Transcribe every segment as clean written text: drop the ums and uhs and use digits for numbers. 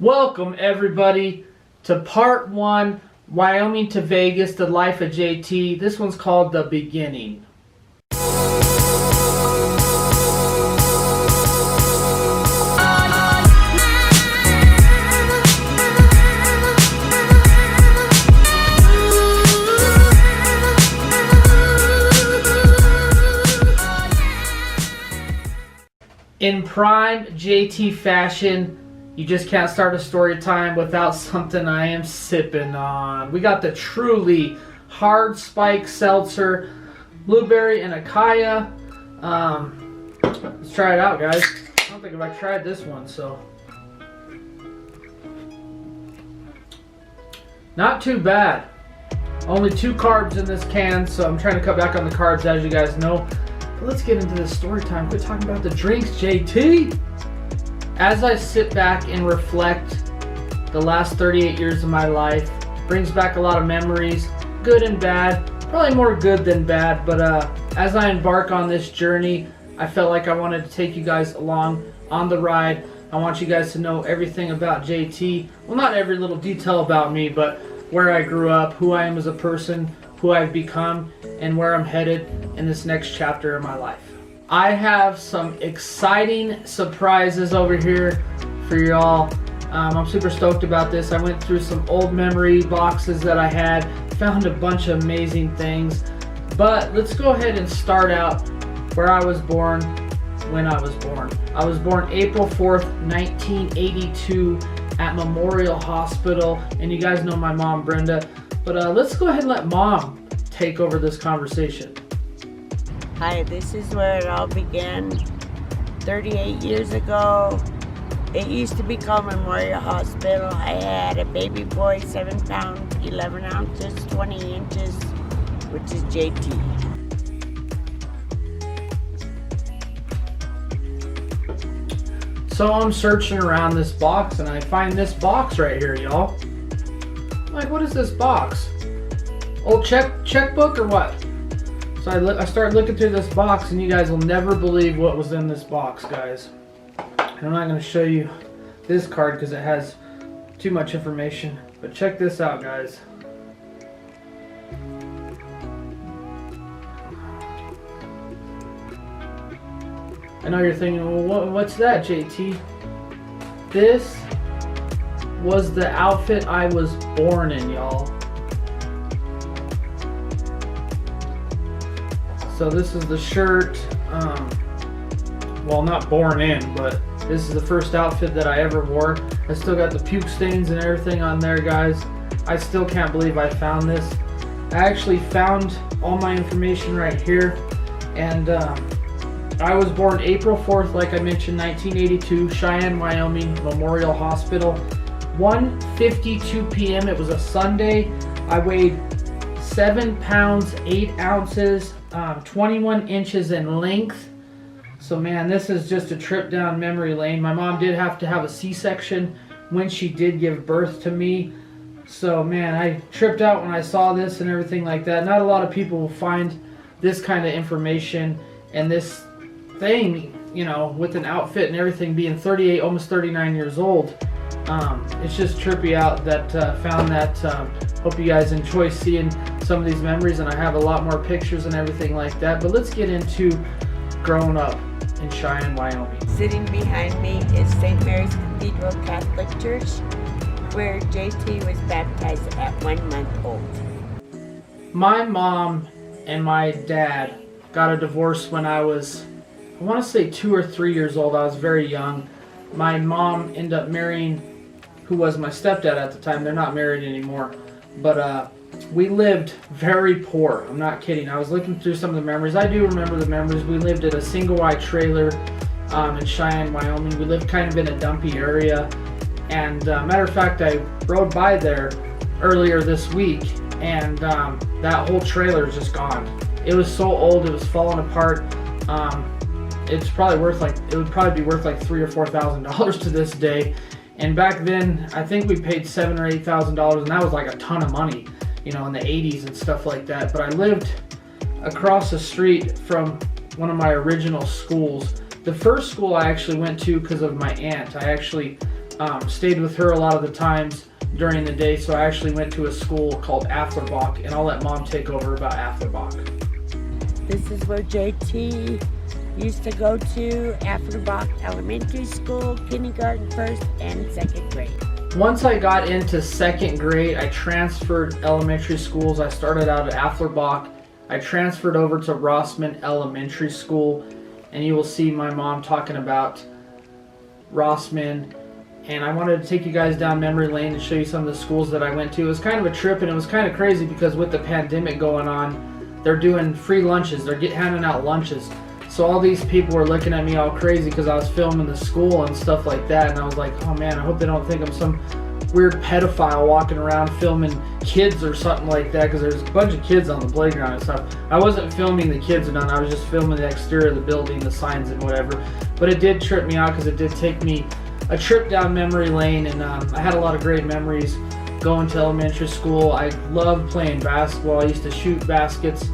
Welcome everybody to part 1, Wyoming to Vegas, the life of JT. This one's called The Beginning. In prime JT fashion, you just can't start a story time without something I am sipping on. We got the truly hard spike seltzer, blueberry and akaya. Let's try it out, guys. I don't think I've tried this one, so. Not too bad. Only 2 carbs in this can, so I'm trying to cut back on the carbs, as you guys know. But let's get into this story time. Quit talking about the drinks, JT. As I sit back and reflect the last 38 years of my life, brings back a lot of memories, good and bad, probably more good than bad, but as I embark on this journey, I felt like I wanted to take you guys along on the ride. I want you guys to know everything about JT. Well, not every little detail about me, but where I grew up, who I am as a person, who I've become, and where I'm headed in this next chapter of my life. I have some exciting surprises over here for y'all. I'm super stoked about this. I went through some old memory boxes that I had, found a bunch of amazing things. But let's go ahead and start out where I was born, when I was born. I was born April 4th, 1982 at Memorial Hospital. And you guys know my mom, Brenda. But let's go ahead and let Mom take over this conversation. Hi, this is where it all began 38 years ago. It used to be called Memorial Hospital. I had a baby boy, 7 pounds, 11 ounces, 20 inches, which is JT. So I'm searching around this box and I find this box right here, y'all. I'm like, what is this box? Old checkbook or what? So I start looking through this box and you guys will never believe what was in this box, guys. And I'm not going to show you this card because it has too much information. But check this out, guys. I know you're thinking, well, what's that, JT? This was the outfit I was born in, y'all. So this is the shirt, well, not born in, but this is the first outfit that I ever wore. I still got the puke stains and everything on there, guys. I still can't believe I found this. I actually found all my information right here. And I was born April 4th, like I mentioned, 1982, Cheyenne, Wyoming, Memorial Hospital. 1:52 p.m. It was a Sunday. I weighed 7 pounds, 8 ounces. 21 inches in length. So man, this is just a trip down memory lane. My mom did have to have a C-section when she did give birth to me. So man, I tripped out when I saw this and everything like that. Not a lot of people will find this kind of information and this thing, you know, with an outfit and everything, being 38, almost 39 years old. It's just trippy out that found that. Hope you guys enjoy seeing some of these memories, and I have a lot more pictures and everything like that. But let's get into growing up in Cheyenne, Wyoming. Sitting behind me is St. Mary's Cathedral Catholic Church, where JT was baptized at 1 month old. My mom and my dad got a divorce when I was, I want to say 2 or 3 years old. I was very young. My mom ended up marrying who was my stepdad at the time. They're not married anymore. But we lived very poor. I'm not kidding. I was looking through some of the memories. I do remember the memories. We lived at a single-wide trailer in Cheyenne, Wyoming. We lived kind of in a dumpy area. And matter of fact, I rode by there earlier this week, and that whole trailer is just gone. It was so old. It was falling apart. It's probably worth it would probably be worth like $3,000 or $4,000 to this day. And back then, I think we paid $7,000 or $8,000, and that was like a ton of money, you know, in the 80s and stuff like that. But I lived across the street from one of my original schools. The first school I actually went to because of my aunt. I actually Stayed with her a lot of the times during the day, so I actually went to a school called Afflerbach, and I'll let Mom take over about Afflerbach. This is where JT used to go to, Afflerbach Elementary School, kindergarten, first and second grade. Once I got into second grade, I transferred elementary schools. I started out at Afflerbach. I transferred over to Rossman Elementary School, and you will see my mom talking about Rossman. And I wanted to take you guys down memory lane and show you some of the schools that I went to. It was kind of a trip, and it was kind of crazy because with the pandemic going on, they're doing free lunches. They're handing out lunches. So all these people were looking at me all crazy because I was filming the school and stuff like that. And I was like, oh man, I hope they don't think I'm some weird pedophile walking around filming kids or something like that, because there's a bunch of kids on the playground and stuff. I wasn't filming the kids or none. I was just filming the exterior of the building, the signs and whatever. But it did trip me out because it did take me a trip down memory lane, and I had a lot of great memories going to elementary school. I loved playing basketball. I used to shoot baskets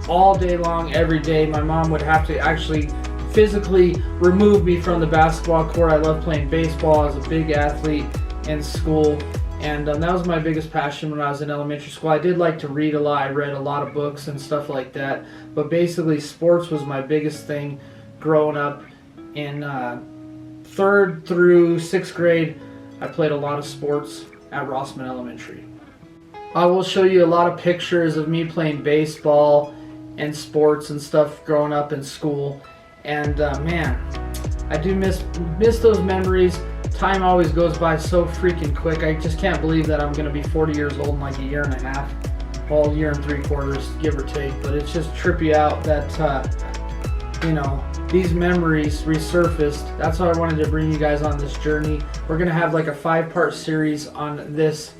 all day long, every day. My mom would have to actually physically remove me from the basketball court. I loved playing baseball. I was a big athlete in school, and that was my biggest passion when I was in elementary school. I did like to read a lot. I read a lot of books and stuff like that, but basically sports was my biggest thing growing up. In 3rd through 6th grade, I played a lot of sports at Rossman Elementary. I will show you a lot of pictures of me playing baseball and sports and stuff growing up in school, and man, I do miss those memories. Time always goes by so freaking quick. I just can't believe that I'm going to be 40 years old in like a year and a half, well, a year and 3/4, give or take. But it's just trippy out that you know, these memories resurfaced. That's why I wanted to bring you guys on this journey. We're going to have like a 5-part series on this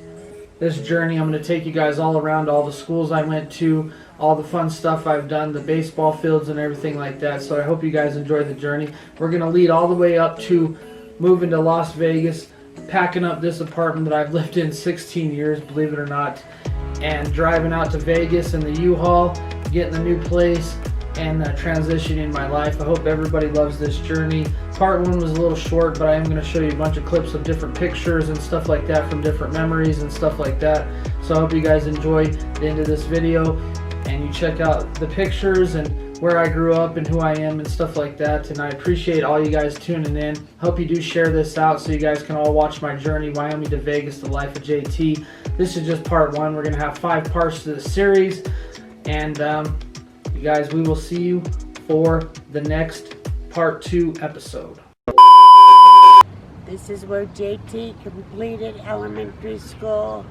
journey. I'm going to take you guys all around all the schools I went to, all the fun stuff I've done, the baseball fields and everything like that. So I hope you guys enjoy the journey. We're going to lead all the way up to moving to Las Vegas, packing up this apartment that I've lived in 16 years, believe it or not, and driving out to Vegas in the U-Haul, getting a new place, and transitioning my life. I hope everybody loves this journey. Part 1 was a little short, but I am going to show you a bunch of clips of different pictures and stuff like that from different memories and stuff like that. So I hope you guys enjoy the end of this video, and you check out the pictures and where I grew up and who I am and stuff like that. And I appreciate all you guys tuning in. Hope you do share this out so you guys can all watch my journey, Wyoming to Vegas, the life of JT. This is just part 1. We're going to have 5 parts to the series, and you guys, we will see you for the next part 2 episode. This is where JT completed elementary school.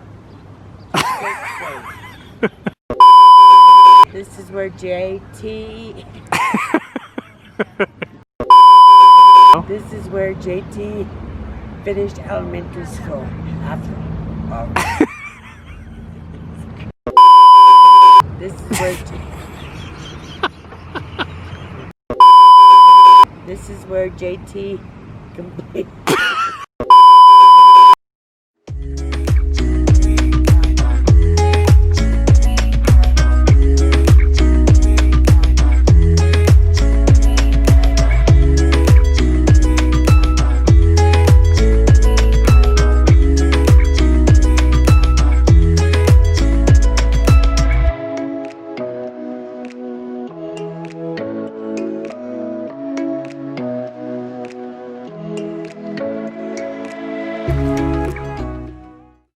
This is where JT. This is where JT finished elementary school. This is where. This is where JT completed.